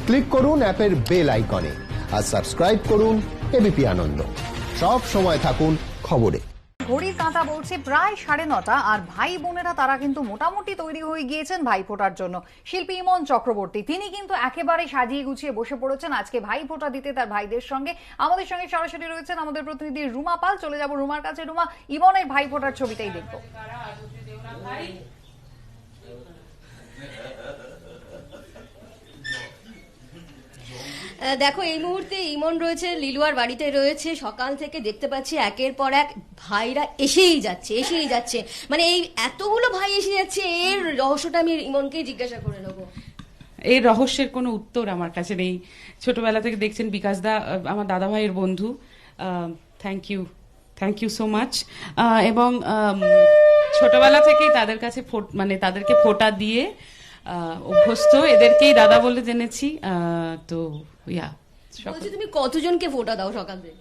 Click করুন অ্যাপের bell আইকনে আর সাবস্ক্রাইব করুন এবিপি আনন্দ। সব সময় থাকুন খবরে। ঘড়ির কাঁটা বলছে প্রায় 9:30 আর ভাই বোনেরা তারা কিন্তু মোটামুটি তৈরি হয়ে গিয়েছেন ভাইফোঁটার জন্য। শিল্পী ইমন চক্রবর্তী তিনি কিন্তু একেবারে সাজিয়ে গুছিয়ে বসে পড়েছেন আজকে ভাইফোঁটা দিতে তার ভাইদের সঙ্গে। আমাদের সঙ্গে সরাসরি রয়েছেন আমাদের প্রতিনিধি রুমা পাল। চলে যাব রুমার কাছে। রুমা, ইমনের ভাইফোঁটার ছবিটাই দেখবো। দেখো, এই মুহূর্তে ইমন রয়েছে লিলুয়ার বাড়িতে রয়েছে। সকাল থেকে দেখতে পাচ্ছি একের পর এক ভাইরা এসেই যাচ্ছে। মানে এই এতগুলো ভাই এসে যাচ্ছে, এর রহস্যটা আমি ইমনকেই জিজ্ঞাসা করে নেবো। এই রহস্যের কোনো উত্তর আমার কাছে নেই। ছোটবেলা থেকে দেখছেন বিকাশ দা আমার দাদা ভাইয়ের বন্ধু। Thank you so much. এবং ছোটবেলা থেকেই তাদের কাছে তাদেরকে ফোঁটা দিয়ে অভ্যস্ত, এদেরকেই দাদা বলে জেনেছি। তো বলছি, তুমি কতজনকে ফোঁটা দাও সকাল থেকে?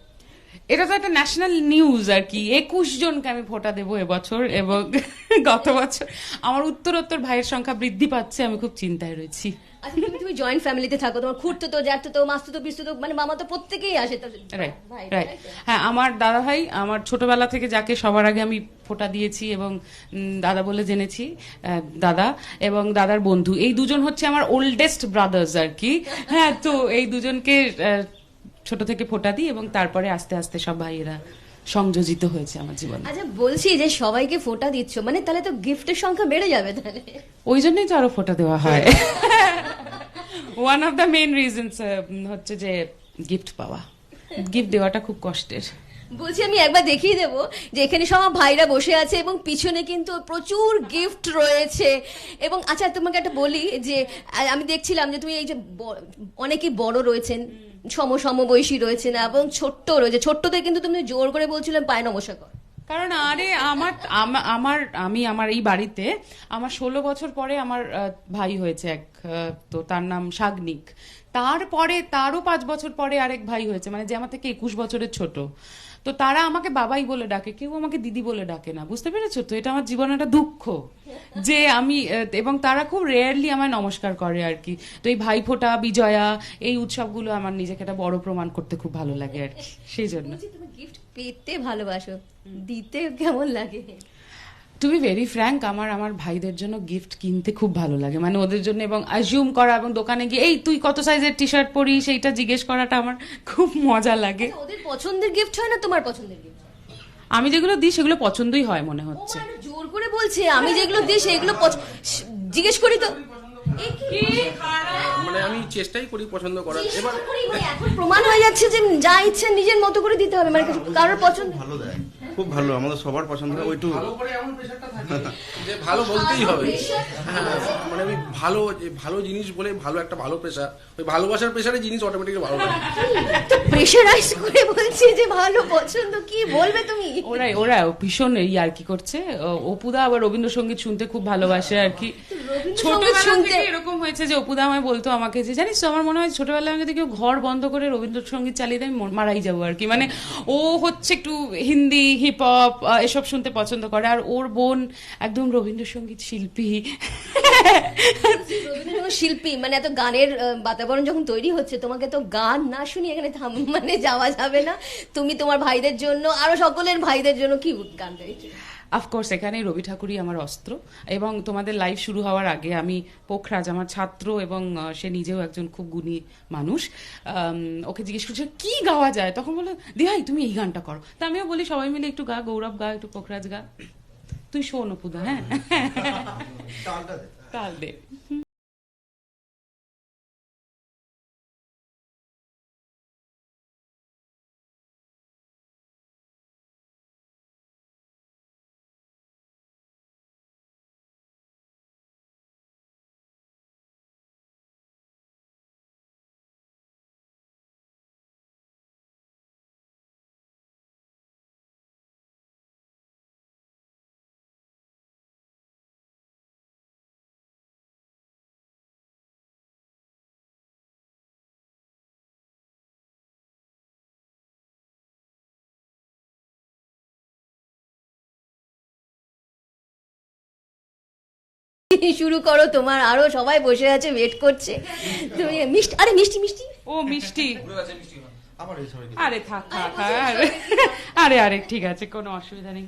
এটা তো একটা ন্যাশনাল নিউজ আর কি। 21 জনকে আমি ফোঁটা দেবো এবছর, এবং গত বছর আমার উত্তরোত্তর ভাইয়ের সংখ্যা বৃদ্ধি পাচ্ছে। আমি খুব চিন্তায় রয়েছি। আচ্ছা, তুমি জয়েন্ট ফ্যামিলিতে থাকো, তোমার খুঁড়তো জ্যাঠতো মাসতো পিসতো মানে মামা তো প্রত্যেকেই আসে। রাইট। হ্যাঁ, আমার দাদা ভাই আমার ছোটবেলা থেকে যাকে সবার আগে আমি ফোঁটা দিয়েছি এবং দাদা বলে জেনেছি, দাদা এবং দাদার বন্ধু, এই দুজন হচ্ছে আমার ওল্ডেস্ট ব্রাদার্স আর কি। হ্যাঁ, তো এই দুজনকে ছোট থেকে ফোঁটা দিই এবং তারপরে আস্তে আস্তে সব ভাইয়েরা সংযোজিত হয়েছে আমার জীবনে। আচ্ছা, বলছি যে সবাইকে ফোঁটা দিচ্ছ, মানে তাহলে তো গিফটের সংখ্যা বেড়ে যাবে তাহলে। ওই জন্যই তো আরো ফোঁটা দেওয়া হয়। One of the main reasons হচ্ছে যে গিফট পাওয়া। গিফট দেওয়াটা খুব কষ্টের। বলছি, আমি একবার দেখিয়ে দেবো যে এখানে সব ভাইরা বসে আছে এবং পিছনে কিন্তু প্রচুর গিফট রয়েছে। এবং আচ্ছা, তোমাকে একটা বলি যে আমি দেখছিলাম যে তুমি এই যে অনেকেই বড় রয়েছেন, সমবয়সী রয়েছে না, এবং ছোট্ট রয়েছে। ছোট্টদের কিন্তু তুমি জোর করে বলছিলাম পায় নমস্কার কর। কারণ আরে আমি আমার এই বাড়িতে আমার 16 বছর পরে আমার ভাই হয়েছে এক, তো তার নাম শাগনিক। তারপরে তারও 5 বছর পরে আরেক ভাই হয়েছে, মানে যে আমার থেকে 21 বছরের ছোট। তো তারা আমাকে বাবাই বলে ডাকে, কেউ আমাকে দিদি বলে ডাকে না। বুঝতে পেরেছো তো? এটা আমার জীবনে একটা দুঃখ যে আমি, এবং তারা খুব রেয়ারলি আমায় নমস্কার করে আর কি। তো এই ভাইফোঁটা, বিজয়া, এই উৎসবগুলো আমার নিজেকে একটা বড় প্রমাণ করতে খুব ভালো লাগে আর কি, সেই জন্য। তুমি গিফট পেতে ভালোবাসো, দিতে কেমন লাগে? টু বি ভেরি ফ্র্যাঙ্ক, আমার ভাইদের জন্য গিফট কিনতে খুব ভালো লাগে, মানে ওদের জন্য, এবং অ্যাজিউম করা এবং দোকানে গিয়ে এই তুই কত সাইজের টি শার্ট পরিস সেইটা জিজ্ঞেস করাটা আমার খুব মজা লাগে। ওদের পছন্দের গিফট হয় না তোমার পছন্দের গিফট? আমি যেগুলো দিই সেগুলো পছন্দই হয় মনে হচ্ছে। জোর করে বলছে আমি যেগুলো দিই সেগুলো জিজ্ঞেস করি তো। মানে আমি চেষ্টাই করি পছন্দ করার। এবার এখন প্রমাণ হয়ে যাচ্ছে যে যা ইচ্ছে নিজের মতো করে দিতে হবে, মানে কারোর পছন্দ ভালো দেয়, খুব ভালো, আমাদের সবার পছন্দ হয়। ওইটু যে ভালো বলতেই হবে। হ্যাঁ, মানে আমি ভালো জিনিস বলে ভালো একটা ভালো পেশা, ওই ভালোবাসার পেশারে জিনিস অটোমেটিক্যালি ভালো লাগে। প্রেশারাইজ করে বলছি যে ভালো পছন্দ, কি বলবে তুমি? ওরা ভীষণ আর কি করছে। অপুদা আবার রবীন্দ্রসঙ্গীত শুনতে খুব ভালোবাসে আর কি। ছোটবেলা থেকে এরকম হয়েছে যে অপুদা আমায় বলতো আমাকে যে জানিস তো, আমার মনে হয় ছোটবেলায় যদি কেউ ঘর বন্ধ করে রবীন্দ্রসঙ্গীত চালিয়ে দেয় আমি মারাই যাবো আর কি। মানে ও হচ্ছে একটু হিন্দি, হিপ হপ এসব শুনতে পছন্দ করে, আর ওর বোন একদম রবীন্দ্রসঙ্গীত শিল্পী। রবীন্দ্রসঙ্গীত শিল্পী মানে এত গানের বাতাবরণ যখন তৈরি হচ্ছে, তোমাকে তো গান না শুনি এখানে মানে যাওয়া যাবে না। তুমি তোমার ভাইদের জন্য, আরো সকলের ভাইদের জন্য কি গান গাইছো? অফকোর্স এখানে রবি ঠাকুরই আমার অস্ত্র। এবং তোমাদের লাইভ শুরু হওয়ার আগে আমি পোখরাজ, আমার ছাত্র এবং সে নিজেও একজন খুব গুণী মানুষ, ওকে জিজ্ঞেস করছে কি গাওয়া যায়, তখন বললো দিহাই তুমি এই গানটা করো। তা আমিও বলি সবাই মিলে একটু গা, গৌরব গা, একটু পোখরাজ গা, তুই শোন অপুদা। হ্যাঁ, তাল দে। শুরু করো, তোমার আরো সবাই বসে আছে ওয়েট করছে। তুমি মিষ্টি, আরে মিষ্টি মিষ্টি ও মিষ্টি, আরে থাক থাক, আরে আরে ঠিক আছে, কোনো অসুবিধা নেই,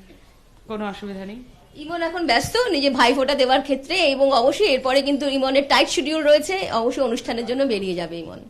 কোনো অসুবিধা নেই। ইমন এখন ব্যস্ত নিজে ভাইফোঁটা দেওয়ার ক্ষেত্রে, এবং অবশ্যই এরপরে কিন্তু ইমনের টাইট শিডিউল রয়েছে, অবশ্যই অনুষ্ঠানের জন্য বেরিয়ে যাবে ইমন।